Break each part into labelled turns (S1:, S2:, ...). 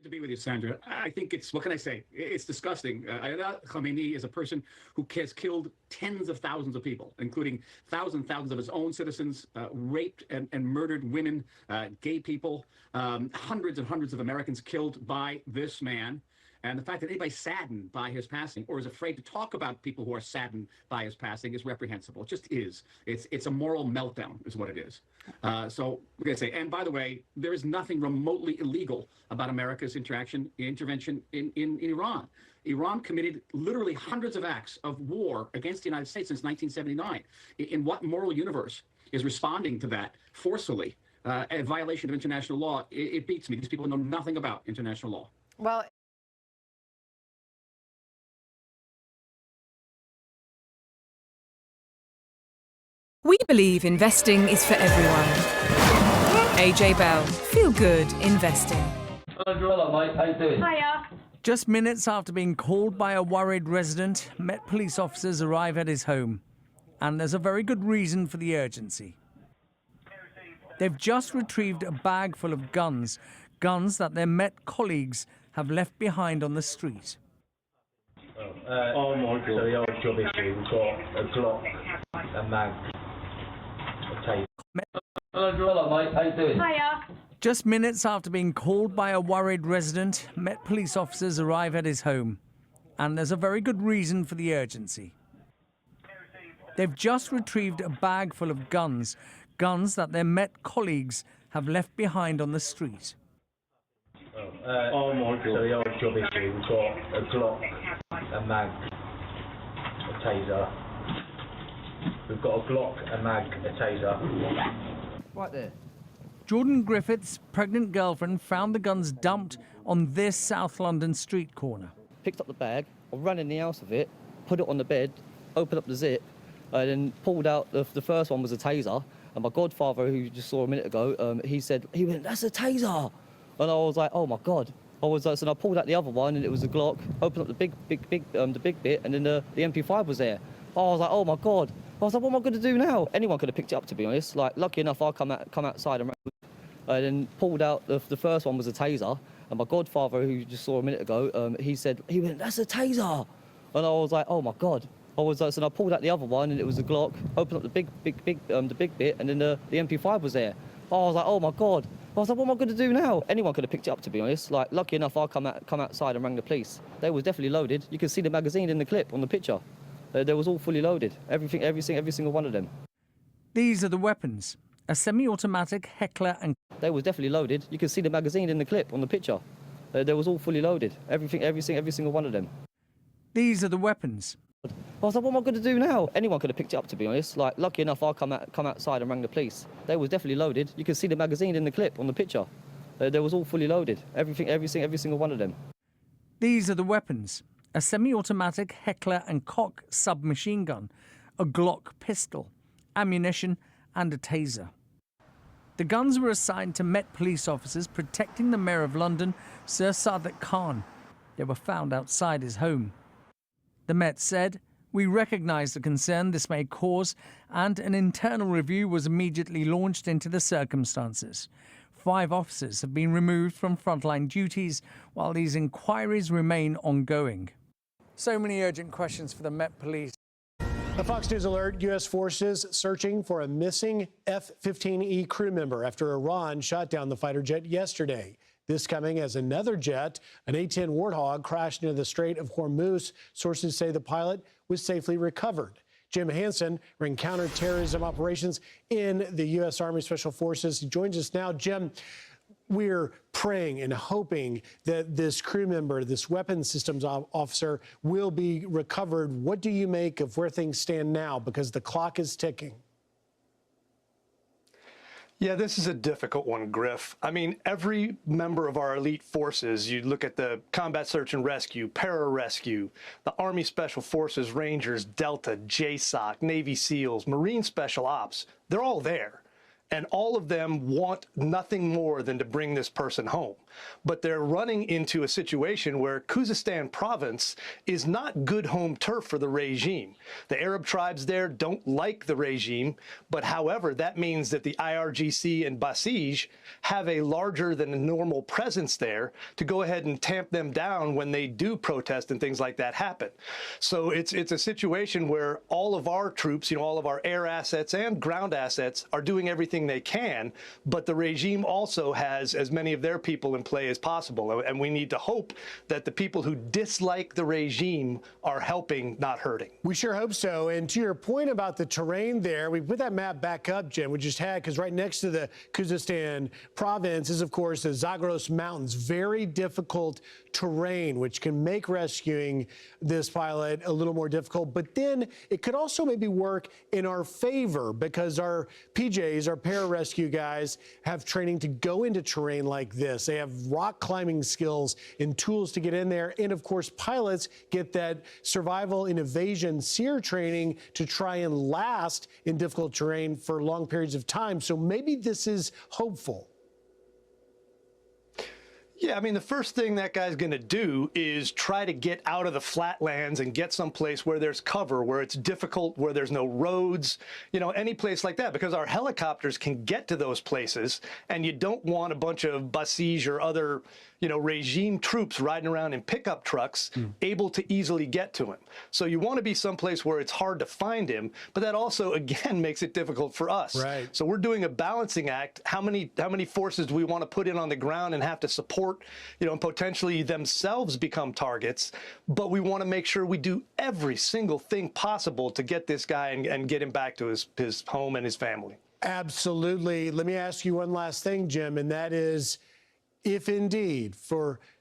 S1: To be with you, Sandra. I think it's, what can I say? It's disgusting. Ayatollah Khamenei is a person who has killed tens of thousands of people, including thousands of his own citizens, raped and murdered women, gay people, hundreds and hundreds of Americans killed by this man. And the fact that anybody's saddened by his passing or is afraid to talk about people who are saddened by his passing is reprehensible. It just is. It's a moral meltdown is what it is. So we're going to say, and by the way, there is nothing remotely illegal about America's intervention in Iran. Iran committed literally hundreds of acts of war against the United States since 1979. In what moral universe is responding to that forcefully, a violation of international law? It beats me. These people know nothing about international law.
S2: Well,
S3: We believe investing is for everyone. AJ Bell, feel good investing.
S4: Hello, mate. How you doing?
S2: hiya.
S5: Just minutes after being called by a worried resident, Met police officers arrive at his home. And there's a very good reason for the urgency. They've just retrieved a bag full of guns that their Met colleagues have left behind on the street.
S4: Oh my God. So the old job issue, we've got a Glock, a mag, a tape. Hello, mate. How you doing?
S2: Hiya.
S5: Just minutes after being called by a worried resident, Met police officers arrive at his home. And there's a very good reason for the urgency. They've just retrieved a bag full of guns that their Met colleagues have left behind on the street.
S4: Oh my God. So the old job issue, we've got a Glock, a mag, a taser. We've got a Glock, a mag, a taser. Right there.
S5: Jordan Griffith's pregnant girlfriend found the guns dumped on this South London street corner.
S6: Picked up the bag, I ran in the house with it, put it on the bed, opened up the zip, and then pulled out, the first one was a taser, and my godfather, who you just saw a minute ago, he went, "That's a taser!" And I was like, oh my God. So I pulled out the other one, and it was a Glock, opened up the big bit, and then the MP5 was there. I was like, oh my God. I was like, what am I going to do now? Anyone could have picked it up, to be honest. Like, lucky enough, I come outside and then pulled out, the first one was a taser, and my godfather, who you just saw a minute ago, he went, "That's a taser!" And I was like, oh my God. So I pulled out the other one, and it was a Glock, opened up the big bit, and then the MP5 was there. I was like, oh my God. I was like, what am I going to do now? Anyone could have picked it up, to be honest. Like, lucky enough, I come outside and rang the police. They was definitely loaded. You can see the magazine in the clip on the picture. They was all fully loaded. Every single one of them.
S5: These are the weapons. A semi-automatic Heckler and...
S6: They was definitely loaded. You can see the magazine in the clip on the picture. They was all fully loaded. Every single one of them.
S5: These are the weapons.
S6: I was like, what am I going to do now? Anyone could have picked it up, to be honest. Like, lucky enough, I come outside and rang the police. They was definitely loaded. You can see the magazine in the clip on the picture. They was all fully loaded. Every single one of them.
S5: These are the weapons. A semi-automatic Heckler and Koch submachine gun, a Glock pistol, ammunition and a taser. The guns were assigned to Met police officers protecting the Mayor of London, Sir Sadiq Khan. They were found outside his home. The Met said, "We recognise the concern this may cause, and an internal review was immediately launched into the circumstances. 5 officers have been removed from frontline duties while these inquiries remain ongoing." So many urgent questions for the Met Police.
S7: A Fox News alert, U.S. forces searching for a missing F-15E crew member after Iran shot down the fighter jet yesterday. This coming as another jet, an A-10 Warthog, crashed into the Strait of Hormuz. Sources say the pilot was safely recovered. Jim Hansen ran counterterrorism operations in the U.S. Army Special Forces. He joins us now. Jim, we're praying and hoping that this crew member, this weapons systems officer, will be recovered. What do you make of where things stand now? Because the clock is ticking.
S8: Yeah, this is a difficult one, Griff. I mean, every member of our elite forces, you look at the Combat Search and Rescue, Pararescue, the Army Special Forces, Rangers, Delta, JSOC, Navy SEALs, Marine Special Ops, they're all there. And all of them want nothing more than to bring this person home. But they're running into a situation where Khuzestan province is not good home turf for the regime. The Arab tribes there don't like the regime, but however, that means that the IRGC and Basij have a larger than normal presence there to go ahead and tamp them down when they do protest and things like that happen. So it's a situation where all of our troops, all of our air assets and ground assets are doing everything they can, but the regime also has as many of their people in play as possible. And we need to hope that the people who dislike the regime are helping, not hurting.
S7: We sure hope so. And to your point about the terrain there, we put that map back up, Jim, we just had, because right next to the Khuzestan province is, of course, the Zagros Mountains. Very difficult terrain, which can make rescuing this pilot a little more difficult. But then it could also maybe work in our favor because our PJs, our pararescue guys, have training to go into terrain like this. They have rock climbing skills and tools to get in there. And of course, pilots get that survival in evasion SEER training to try and last in difficult terrain for long periods of time. So maybe this is hopeful.
S8: Yeah, I mean, the first thing that guy's going to do is try to get out of the flatlands and get someplace where there's cover, where it's difficult, where there's no roads, any place like that, because our helicopters can get to those places, and you don't want a bunch of Basij or other, regime troops riding around in pickup trucks able to easily get to him. So you want to be someplace where it's hard to find him, but that also, again, makes it difficult for us.
S7: Right.
S8: So we're doing a balancing act. How many forces do we want to put in on the ground and have to support, and potentially themselves become targets? But we want to make sure we do every single thing possible to get this guy and get him back to his home and his family.
S7: Absolutely. Let me ask you one last thing, Jim, and that is, if indeed,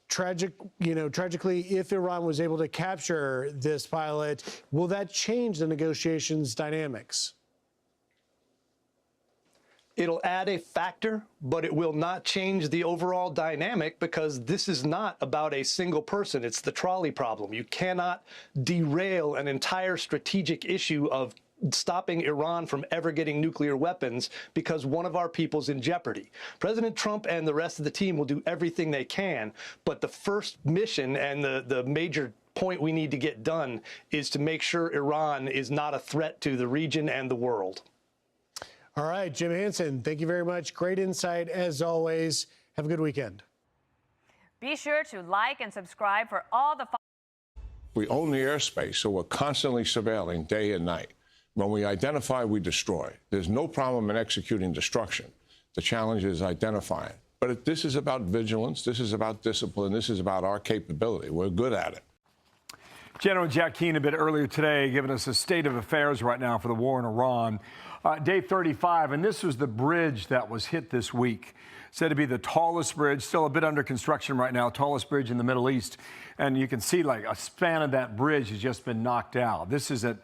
S7: tragically, if Iran was able to capture this pilot, will that change the negotiations dynamics?
S8: It'll add a factor, but it will not change the overall dynamic because this is not about a single person. It's the trolley problem. You cannot derail an entire strategic issue of stopping Iran from ever getting nuclear weapons because one of our people's in jeopardy. President Trump and the rest of the team will do everything they can, but the first mission and the major point we need to get done is to make sure Iran is not a threat to the region and the world.
S7: All right, Jim Hansen, thank you very much. Great insight as always. Have a good weekend.
S2: Be sure to like and subscribe for all the.
S9: We own the airspace, so we're constantly surveilling day and night. When we identify, we destroy. There's no problem in executing destruction. The challenge is identifying. But this is about vigilance. This is about discipline. This is about our capability. We're good at it.
S10: General Jack Keane a bit earlier today giving us a state of affairs right now for the war in Iran. Day 35, and this was the bridge that was hit this week. Said to be the tallest bridge, still a bit under construction right now, tallest bridge in the Middle East. And you can see like a span of that bridge has just been knocked out. This is a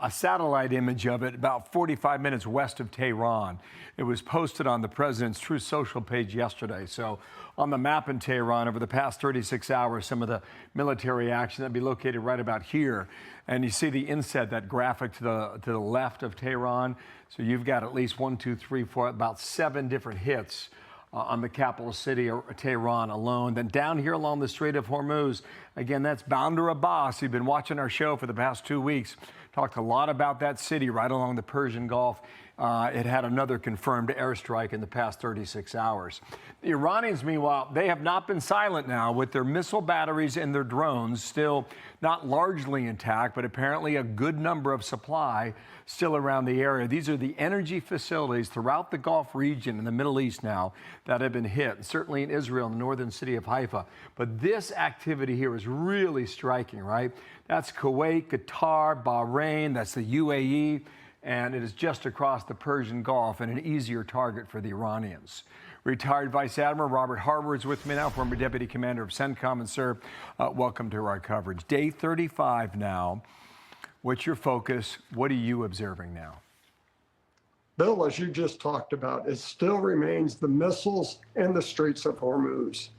S10: satellite image of it about 45 minutes west of Tehran. It was posted on the president's Truth Social page yesterday. So on the map in Tehran over the past 36 hours, some of the military action that'd be located right about here. And you see the inset, that graphic to the left of Tehran. So you've got at least 1, 2, 3, 4, about 7 different hits on the capital city, Tehran alone. Then down here along the Strait of Hormuz, again, that's Bandar Abbas. You've been watching our show for the past 2 weeks. Talked a lot about that city right along the Persian Gulf. It had another confirmed airstrike in the past 36 hours. The Iranians, meanwhile, they have not been silent now with their missile batteries and their drones still not largely intact, but apparently a good number of supply still around the area. These are the energy facilities throughout the Gulf region in the Middle East now that have been hit, and certainly in Israel, in the northern city of Haifa. But this activity here is really striking, right? That's Kuwait, Qatar, Bahrain, that's the UAE, and it is just across the Persian Gulf and an easier target for the Iranians. Retired Vice Admiral Robert Harward is with me now, former Deputy Commander of CENTCOM. And sir, welcome to our coverage. Day 35 now. What's your focus? What are you observing now?
S11: Bill, as you just talked about, it still remains the missiles and the Straits of Hormuz.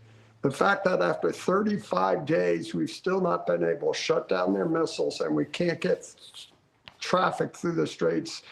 S11: The fact that after 35 days, we've still not been able to shut down their missiles and we can't get traffic through the straits,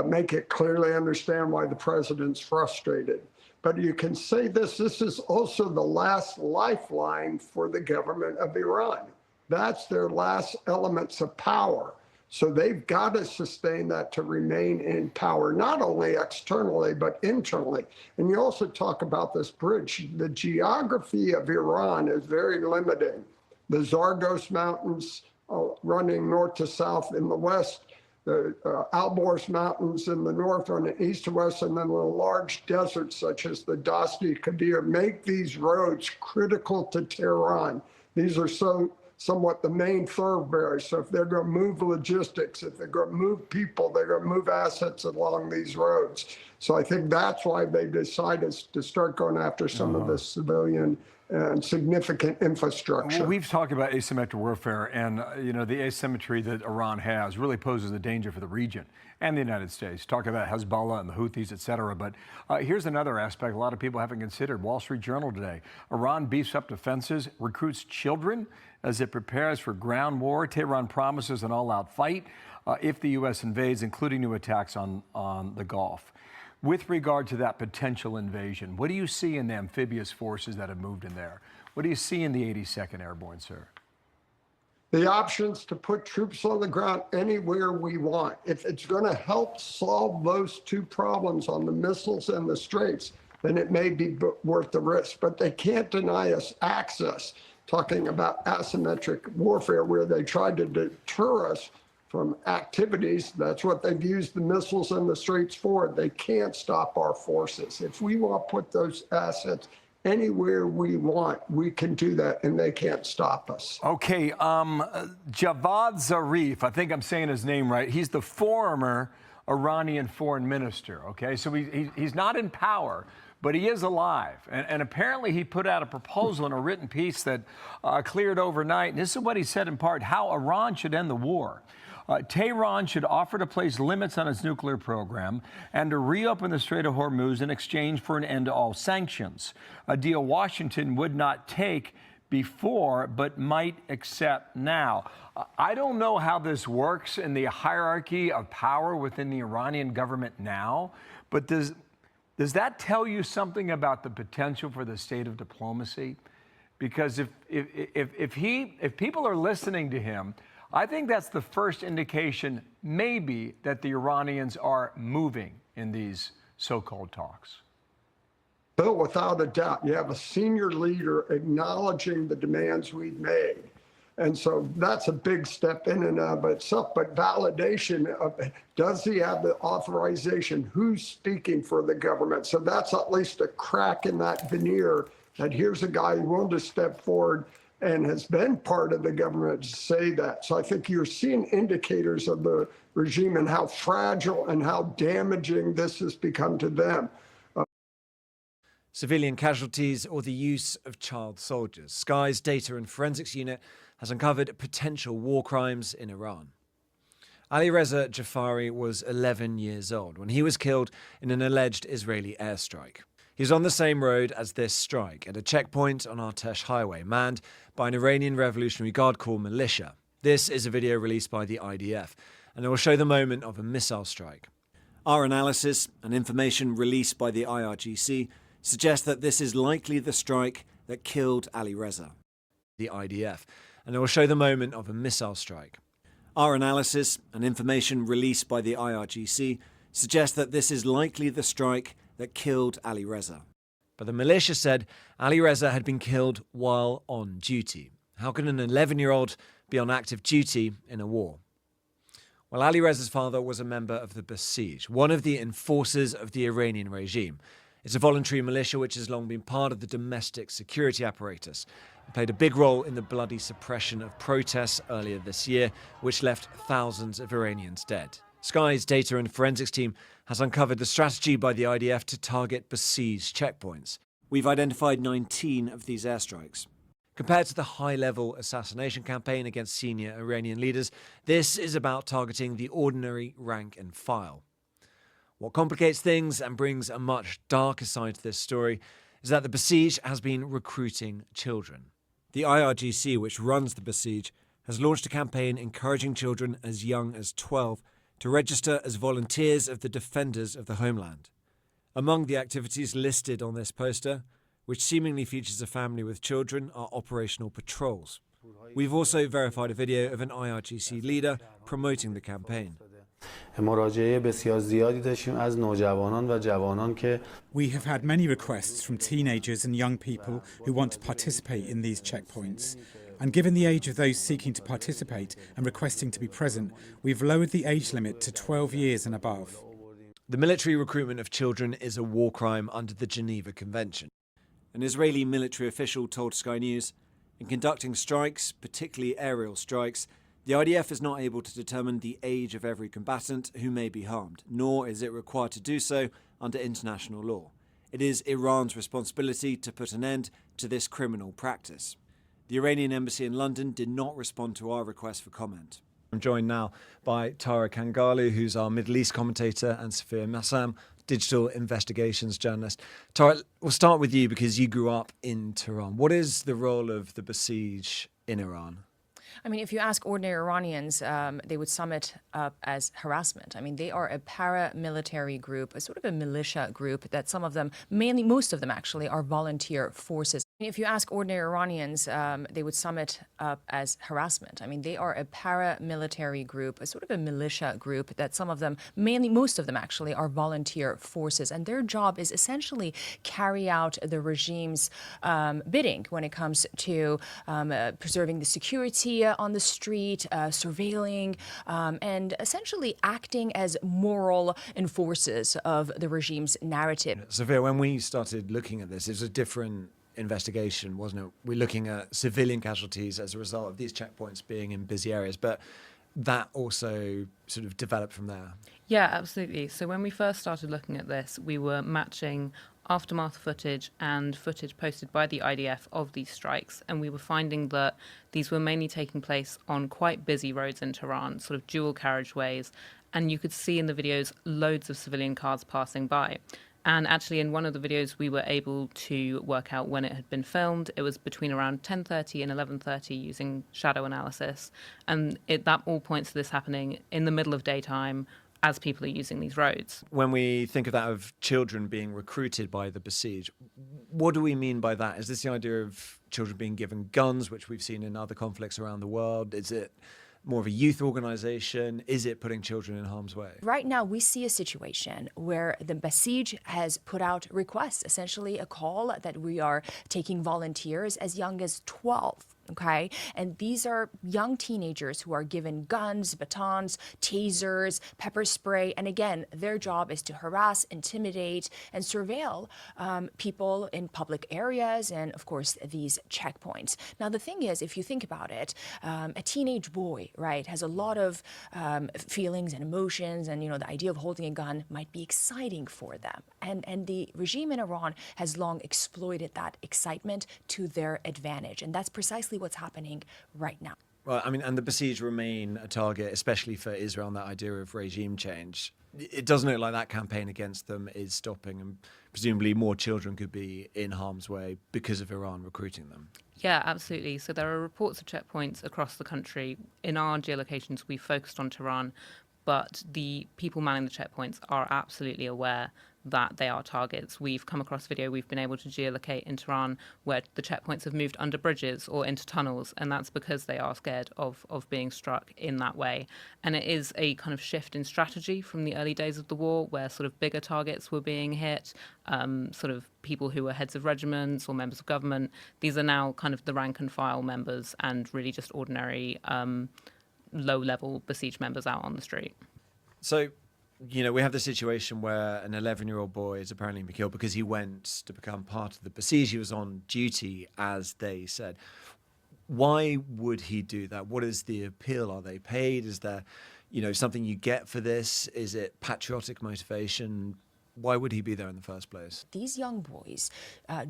S11: make it clearly understand why the president's frustrated. But you can say this is also the last lifeline for the government of Iran. That's their last elements of power. So they've got to sustain that to remain in power, not only externally, but internally. And you also talk about this bridge. The geography of Iran is very limiting. The Zagros Mountains running north to south in the west, the Alborz Mountains in the north running east to west, and then the large deserts such as the Dasti Kabir make these roads critical to Tehran. These are somewhat the main thoroughfares. So if they're going to move logistics, if they're going to move people, they're going to move assets along these roads. So I think that's why they decided to start going after some of the civilian and significant infrastructure.
S10: Well, we've talked about asymmetric warfare, and the asymmetry that Iran has really poses a danger for the region and the United States. Talk about Hezbollah and the Houthis, et cetera. But here's another aspect a lot of people haven't considered. Wall Street Journal today. Iran beefs up defenses, recruits children as it prepares for ground war. Tehran promises an all-out fight if the U.S. invades, including new attacks on the Gulf. With regard to that potential invasion, what do you see in the amphibious forces that have moved in there? What do you see in the 82nd Airborne, sir?
S11: The options to put troops on the ground anywhere we want. If it's going to help solve those two problems on the missiles and the straits, then it may be worth the risk. But they can't deny us access. Talking about asymmetric warfare, where they tried to deter us from activities, that's what they've used the missiles and the straits for. They can't stop our forces. If we want to put those assets anywhere we want, we can do that, and they can't stop us.
S10: Okay, Javad Zarif, I think I'm saying his name right. He's the former Iranian foreign minister, okay? So he's not in power, but he is alive. And apparently he put out a proposal in a written piece that cleared overnight. And this is what he said in part, how Iran should end the war. Tehran should offer to place limits on its nuclear program and to reopen the Strait of Hormuz in exchange for an end to all sanctions, a deal Washington would not take before but might accept now. I don't know how this works in the hierarchy of power within the Iranian government now, but does that tell you something about the potential for the state of diplomacy? Because if people are listening to him, I think that's the first indication, maybe, that the Iranians are moving in these so-called talks.
S11: Bill, without a doubt, you have a senior leader acknowledging the demands we've made. And so that's a big step in and of itself. But validation of, does he have the authorization? Who's speaking for the government? So that's at least a crack in that veneer that here's a guy willing to step forward and has been part of the government to say that. So I think you're seeing indicators of the regime and how fragile and how damaging this has become to them.
S12: Civilian casualties or the use of child soldiers. Sky's Data and Forensics Unit has uncovered potential war crimes in Iran. Ali Reza Jafari was 11 years old when he was killed in an alleged Israeli airstrike. He was on the same road as this strike at a checkpoint on Artesh Highway, manned by an Iranian Revolutionary Guard Corps militia. This is a video released by the IDF, and it will show the moment of a missile strike. Our analysis and information released by the IRGC suggests that this is likely the strike that killed Ali Reza. The IDF, and it will show the moment of a missile strike. Our analysis and information released by the IRGC suggests that this is likely the strike that killed Ali Reza. But the militia said Ali Reza had been killed while on duty. How can an 11-year-old be on active duty in a war? Well, Ali Reza's father was a member of the Basij, one of the enforcers of the Iranian regime. It's a voluntary militia which has long been part of the domestic security apparatus and played a big role in the bloody suppression of protests earlier this year, which left thousands of Iranians dead. Sky's Data and Forensics team has uncovered the strategy by the IDF to target besieged checkpoints. We've identified 19 of these airstrikes. Compared to the high-level assassination campaign against senior Iranian leaders, this is about targeting the ordinary rank and file. What complicates things and brings a much darker side to this story is that the Basij has been recruiting children. The IRGC, which runs the Basij, has launched a campaign encouraging children as young as 12 to register as volunteers of the Defenders of the Homeland. Among the activities listed on this poster, which seemingly features a family with children, are operational patrols. We've also verified a video of an IRGC leader promoting the campaign.
S13: We have had many requests from teenagers and young people who want to participate in these checkpoints. And given the age of those seeking to participate and requesting to be present, we've lowered the age limit to 12 years and above.
S12: The military recruitment of children is a war crime under the Geneva Convention. An Israeli military official told Sky News, in conducting strikes, particularly aerial strikes, the IDF is not able to determine the age of every combatant who may be harmed, nor is it required to do so under international law. It is Iran's responsibility to put an end to this criminal practice. The Iranian embassy in London did not respond to our request for comment. I'm joined now by Tara Kangalu, who's our Middle East commentator, and Sophia Massam, digital investigations journalist. Tara, we'll start with you because you grew up in Tehran. What is the role of the Basij in Iran?
S14: I mean, if you ask ordinary Iranians, they would sum it up as harassment. I mean, they are a paramilitary group, a sort of a militia group that some of them, mainly most of them actually, are volunteer forces. If you ask ordinary Iranians, they would sum it up as harassment. I mean, they are a paramilitary group, a sort of a militia group that some of them, mainly most of them actually, are volunteer forces. And their job is essentially carry out the regime's bidding when it comes to preserving the security on the street, surveilling, and essentially acting as moral enforcers of the regime's narrative.
S12: Sophia, when we started looking at this, it was a different investigation, wasn't it? We're looking at civilian casualties as a result of these checkpoints being in busy areas, but that also sort of developed from there.
S15: Yeah, absolutely. So when we first started looking at this, we were matching aftermath footage and footage posted by the IDF of these strikes, and we were finding that these were mainly taking place on quite busy roads in Tehran, sort of dual carriageways, and you could see in the videos loads of civilian cars passing by. And actually, in one of the videos, we were able to work out when it had been filmed. It was between around 10:30 and 11:30 using shadow analysis. And that all points to this happening in the middle of daytime as people are using these roads.
S12: When we think of that of children being recruited by the Basij, what do we mean by that? Is this the idea of children being given guns, which we've seen in other conflicts around the world? Is it more of a youth organization? Is it putting children in harm's way?
S14: Right now, we see a situation where the Basij has put out requests, essentially a call that we are taking volunteers as young as 12. Okay, and these are young teenagers who are given guns, batons, tasers, pepper spray, and again, their job is to harass, intimidate, and surveil people in public areas and, of course, these checkpoints. Now, the thing is, if you think about it, a teenage boy, right, has a lot of feelings and emotions, and, you know, the idea of holding a gun might be exciting for them. And the regime in Iran has long exploited that excitement to their advantage, and that's precisely what's happening right now.
S12: Well, I mean, and the Basij remain a target, especially for Israel, and that idea of regime change. It doesn't look like that campaign against them is stopping, and presumably more children could be in harm's way because of Iran recruiting them.
S15: Yeah, absolutely. So there are reports of checkpoints across the country. In our geolocations, we focused on Tehran, but the people manning the checkpoints are absolutely aware that they are targets. We've come across video we've been able to geolocate in Tehran where the checkpoints have moved under bridges or into tunnels, and that's because they are scared of being struck in that way. And it is a kind of shift in strategy from the early days of the war where sort of bigger targets were being hit, sort of people who were heads of regiments or members of government. These are now kind of the rank and file members and really just ordinary low-level Basij members out on the street.
S12: So, you know, we have the situation where an 11-year-old boy is apparently been killed because he went to become part of the Basij. He was on duty, as they said. Why would he do that? What is the appeal? Are they paid? Is there, you know, something you get for this? Is it patriotic motivation? Why would he be there in the first place?
S14: These young boys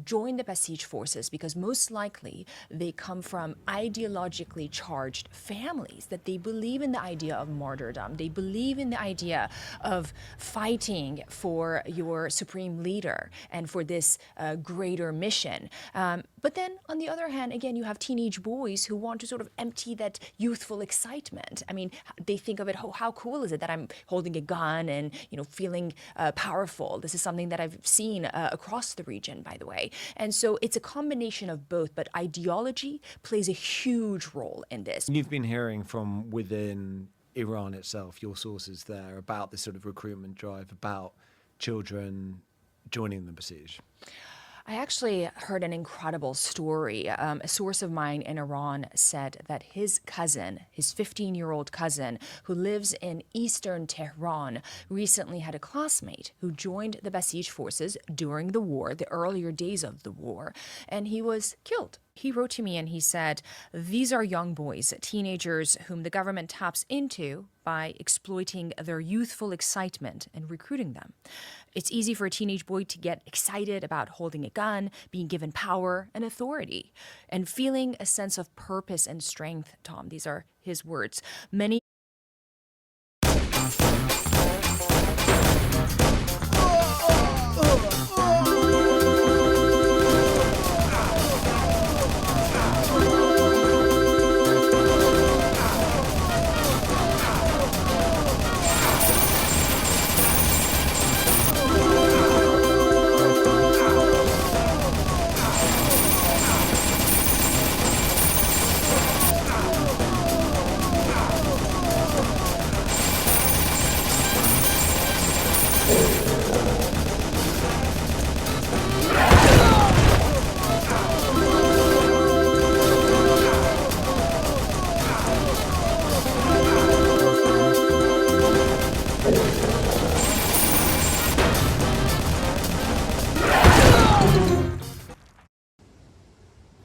S14: join the Basij forces because most likely they come from ideologically charged families, that they believe in the idea of martyrdom. They believe in the idea of fighting for your supreme leader and for this greater mission. But then, on the other hand, again, you have teenage boys who want to sort of empty that youthful excitement. I mean, they think of it, oh, how cool is it that I'm holding a gun and, you know, feeling powerful powerful. This is something that I've seen across the region, by the way. And so it's a combination of both, but ideology plays a huge role in this.
S12: You've been hearing from within Iran itself, your sources there, about this sort of recruitment drive, about children joining the Basij.
S14: I actually heard an incredible story. A source of mine in Iran said that his cousin, his 15-year-old cousin, who lives in eastern Tehran, recently had a classmate who joined the Basij forces during the war, the earlier days of the war, and he was killed. He wrote to me and he said, these are young boys, teenagers whom the government taps into by exploiting their youthful excitement and recruiting them. It's easy for a teenage boy to get excited about holding a gun, being given power and authority, and feeling a sense of purpose and strength, Tom. These are his words. Many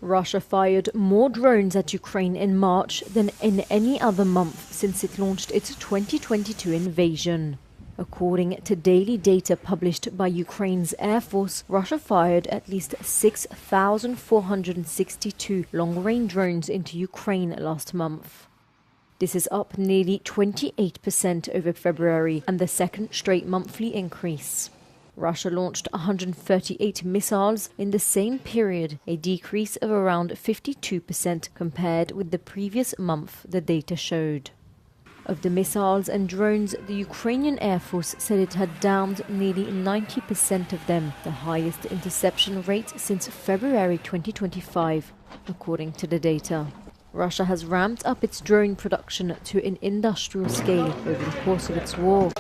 S16: Russia fired more drones at Ukraine in March than in any other month since it launched its 2022 invasion. According to daily data published by Ukraine's Air Force, Russia fired at least 6,462 long-range drones into Ukraine last month. This is up nearly 28% over February and the second straight monthly increase. Russia launched 138 missiles in the same period, a decrease of around 52% compared with the previous month, the data showed. Of the missiles and drones, the Ukrainian Air Force said it had downed nearly 90% of them, the highest interception rate since February 2025, according to the data. Russia has ramped up its drone production to an industrial scale over the course of its war.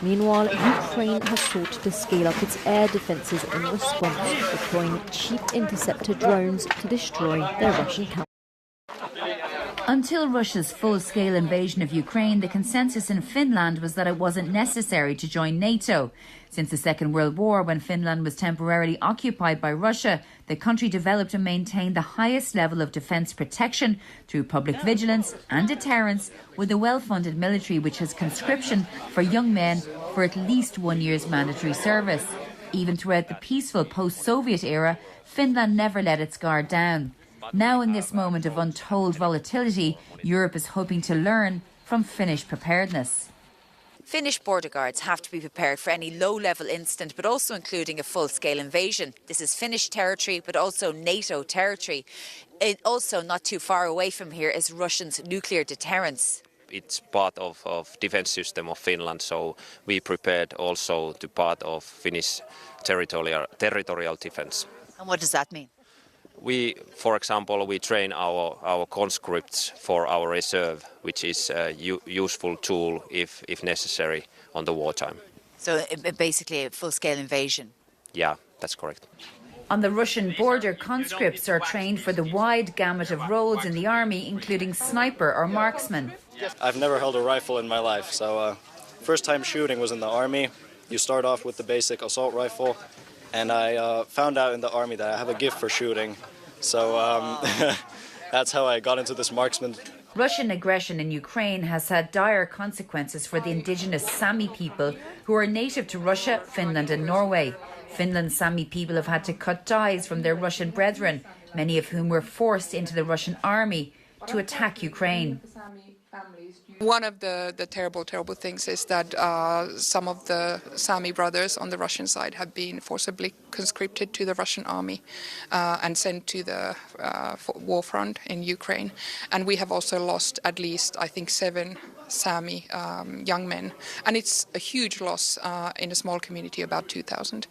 S16: Meanwhile, Ukraine has sought to scale up its air defenses in response, deploying cheap interceptor drones to destroy their Russian counterparts.
S17: Until Russia's full-scale invasion of Ukraine, the consensus in Finland was that it wasn't necessary to join NATO. Since the Second World War, when Finland was temporarily occupied by Russia, the country developed and maintained the highest level of defence protection through public vigilance and deterrence, with a well-funded military which has conscription for young men for at least 1 year's mandatory service. Even throughout the peaceful post-Soviet era, Finland never let its guard down. Now, in this moment of untold volatility, Europe is hoping to learn from Finnish preparedness.
S18: Finnish border guards have to be prepared for any low-level incident, but also including a full-scale invasion. This is Finnish territory, but also NATO territory. Also, not too far away from here is Russia's nuclear deterrence.
S19: It's part of defense system of Finland, so we prepared also to part of Finnish territorial defense.
S18: And what does that mean?
S19: We, for example, we train our conscripts for our reserve, which is a useful tool if necessary on the wartime.
S18: So basically a full-scale invasion?
S19: Yeah, that's correct.
S17: On the Russian border, conscripts are trained for the wide gamut of roles in the army, including sniper or marksman.
S20: I've never held a rifle in my life, so first time shooting was in the army. You start off with the basic assault rifle. And I found out in the army that I have a gift for shooting, so that's how I got into this marksman.
S17: Russian aggression in Ukraine has had dire consequences for the indigenous Sami people who are native to Russia, Finland and Norway. Finland's Sami people have had to cut ties from their Russian brethren, many of whom were forced into the Russian army to attack Ukraine.
S21: One of the terrible things is that some of the Sami brothers on the Russian side have been forcibly conscripted to the Russian army and sent to the war front in Ukraine. And we have also lost at least, I think, 7 Sami young men. And it's a huge loss in a small community, about 2,000.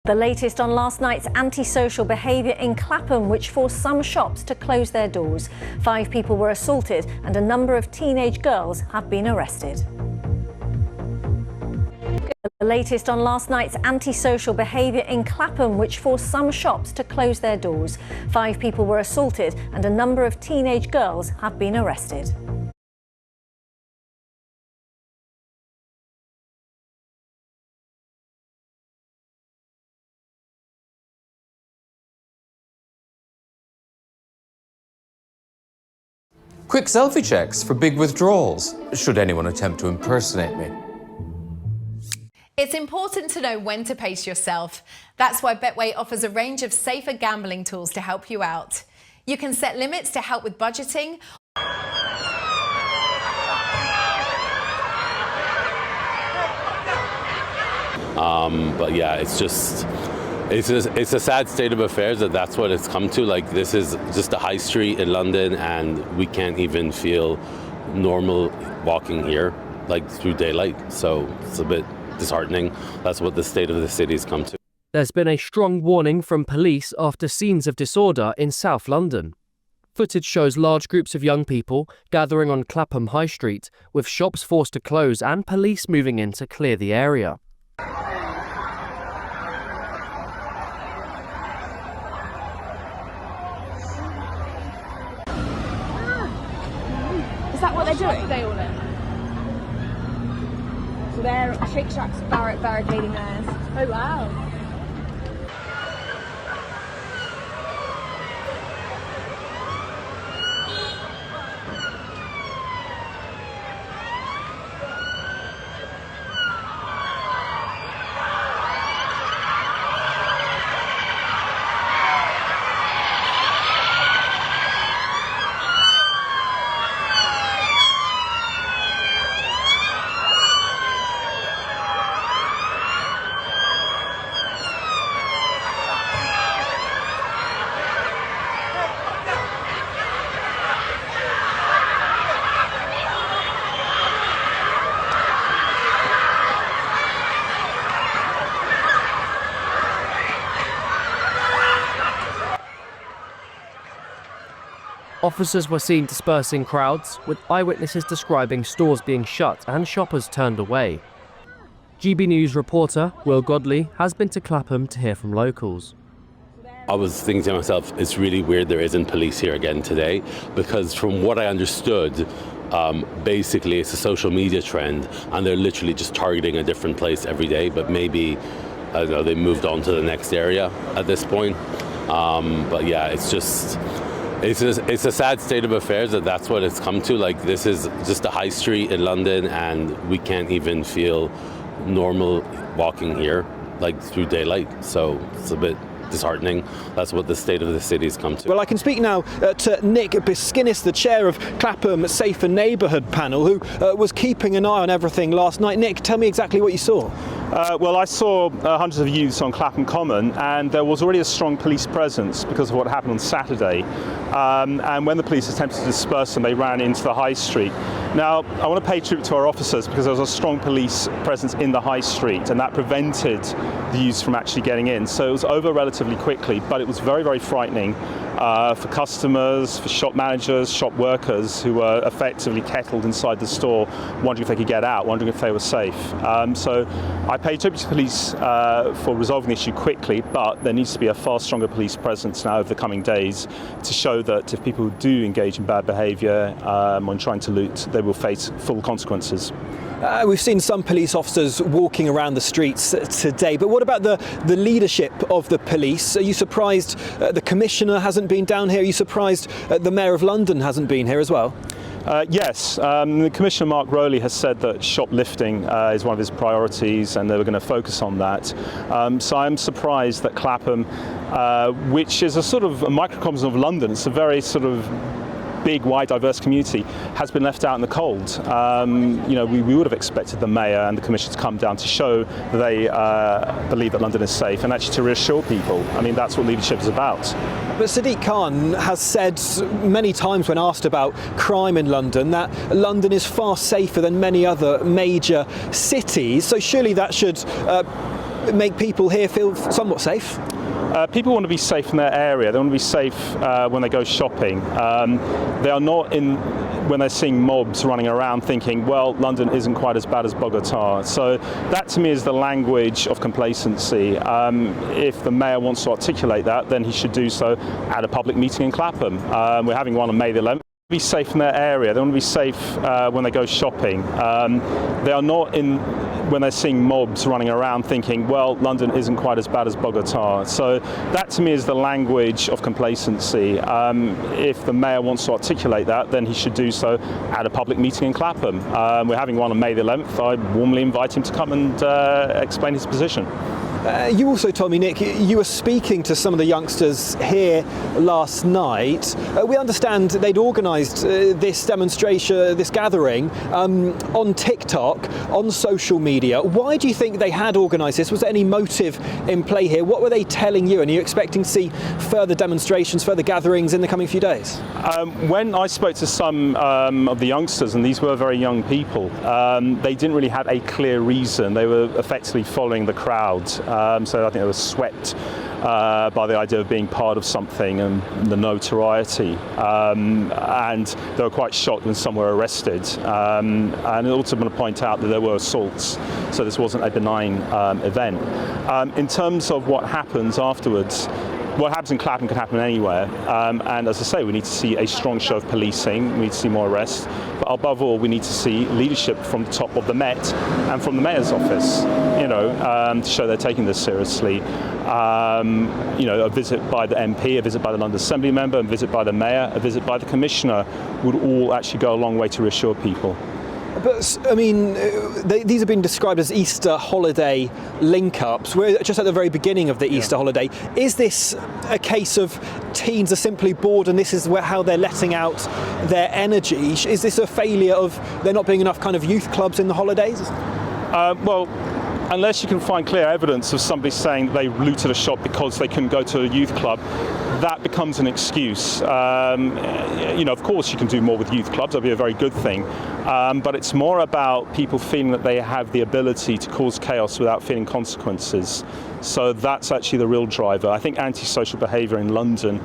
S22: The latest on last night's antisocial behaviour in Clapham, which forced some shops to close their doors. 5 people were assaulted and a number of teenage girls have been arrested. The latest on last night's antisocial behaviour in Clapham, which forced some shops to close their doors. 5 people were assaulted and a number of teenage girls have been arrested.
S23: Quick selfie checks for big withdrawals, should anyone attempt to impersonate me.
S24: It's important to know when to pace yourself. That's why Betway offers a range of safer gambling tools to help you out. You can set limits to help with budgeting.
S25: But yeah, it's a sad state of affairs that's what it's come to. Like, this is just a high street in London and we can't even feel normal walking here, like, through daylight. So it's a bit disheartening. That's what the state of the city's come to.
S26: There's been a strong warning from police after scenes of disorder in South London. Footage shows large groups of young people gathering on Clapham High Street, with shops forced to close and police moving in to clear the area.
S27: Is that what they're doing? They all in. So they're Shake Shack's barricading theirs. Oh wow.
S26: Officers were seen dispersing crowds, with eyewitnesses describing stores being shut and shoppers turned away. GB News reporter Will Godley has been to Clapham to hear from locals.
S25: I was thinking to myself, it's really weird there isn't police here again today, because from what I understood, basically it's a social media trend and they're literally just targeting a different place every day, but maybe, I don't know, they moved on to the next area at this point. But yeah, it's a sad state of affairs that's what it's come to. Like, this is just a high street in London and we can't even feel normal walking here, like, through daylight. So it's a bit disheartening. That's what the state of the city's come to.
S28: Well, I can speak now to Nick Biskinis, the chair of Clapham Safer Neighbourhood Panel, who was keeping an eye on everything last night. Nick, tell me exactly what you saw.
S29: Well, I saw hundreds of youths on Clapham Common, and there was already a strong police presence because of what happened on Saturday. And when the police attempted to disperse them, they ran into the high street. Now, I want to pay tribute to our officers because there was a strong police presence in the high street, and that prevented the youths from actually getting in. So it was over relatively quickly, but it was very, very frightening for customers, for shop managers, shop workers who were effectively kettled inside the store, wondering if they could get out, wondering if they were safe. So I pay tribute to police for resolving the issue quickly, but there needs to be a far stronger police presence now over the coming days to show that if people do engage in bad behaviour when trying to loot, they will face full consequences.
S28: We've seen some police officers walking around the streets today, but what about the leadership of the police? Are you surprised the Commissioner hasn't been down here? Are you surprised the Mayor of London hasn't been here as well?
S29: Yes, the Commissioner Mark Rowley has said that shoplifting is one of his priorities and they were going to focus on that. So I'm surprised that Clapham, which is a sort of a microcosm of London, it's a very sort of big, wide, diverse community has been left out in the cold. We would have expected the Mayor and the Commission to come down to show that they believe that London is safe and actually to reassure people. I mean, that's what leadership is about.
S28: But Sadiq Khan has said many times when asked about crime in London that London is far safer than many other major cities. So surely that should make people here feel somewhat safe?
S29: People want to be safe in their area. They want to be safe when they go shopping. They are not when they're seeing mobs running around thinking, well, London isn't quite as bad as Bogota. So that to me is the language of complacency. If the Mayor wants to articulate that, then he should do so at a public meeting in Clapham. We're having one on May the 11th. Be safe in their area. They want to be safe when they go shopping. They are not when they're seeing mobs running around thinking, well, London isn't quite as bad as Bogota. So that to me is the language of complacency. If the Mayor wants to articulate that, then he should do so at a public meeting in Clapham. We're having one on May the 11th. I warmly invite him to come and explain his position.
S28: You also told me, Nick, you were speaking to some of the youngsters here last night. We understand they'd organised this demonstration, this gathering, on TikTok, on social media. Why do you think they had organised this? Was there any motive in play here? What were they telling you? And are you expecting to see further demonstrations, further gatherings in the coming few days?
S29: When I spoke to some of the youngsters, and these were very young people, they didn't really have a clear reason. They were effectively following the crowd. So I think they were swept by the idea of being part of something and the notoriety. And they were quite shocked when some were arrested. And I also want to point out that there were assaults, so this wasn't a benign event. In terms of what happens afterwards, what happens in Clapham can happen anywhere, and as I say, we need to see a strong show of policing, we need to see more arrests, but above all we need to see leadership from the top of the Met and from the Mayor's office, to show they're taking this seriously. A visit by the MP, a visit by the London Assembly member, a visit by the Mayor, a visit by the Commissioner would all actually go a long way to reassure people.
S28: But, I mean, these have been described as Easter holiday link-ups. We're just at the very beginning of the Easter holiday. Is this a case of teens are simply bored and this is how they're letting out their energy? Is this a failure of there not being enough kind of youth clubs in the holidays?
S29: Well, unless you can find clear evidence of somebody saying they looted a shop because they couldn't go to a youth club, that becomes an excuse. Of course you can do more with youth clubs, that'd be a very good thing, but it's more about people feeling that they have the ability to cause chaos without feeling consequences. So that's actually the real driver. I think antisocial behaviour in London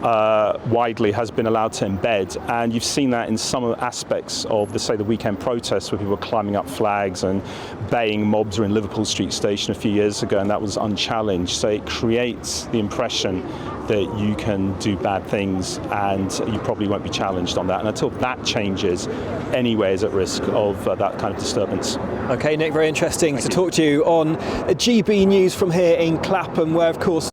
S29: widely has been allowed to embed, and you've seen that in some aspects of the weekend protests where people were climbing up flags and baying mobs in Liverpool Street Station a few years ago, and that was unchallenged. So it creates the impression that you can do bad things and you probably won't be challenged on that, and until that changes, anywhere is at risk of that kind of disturbance.
S28: Okay, Nick, very interesting to talk to you on GB News from here in Clapham, where of course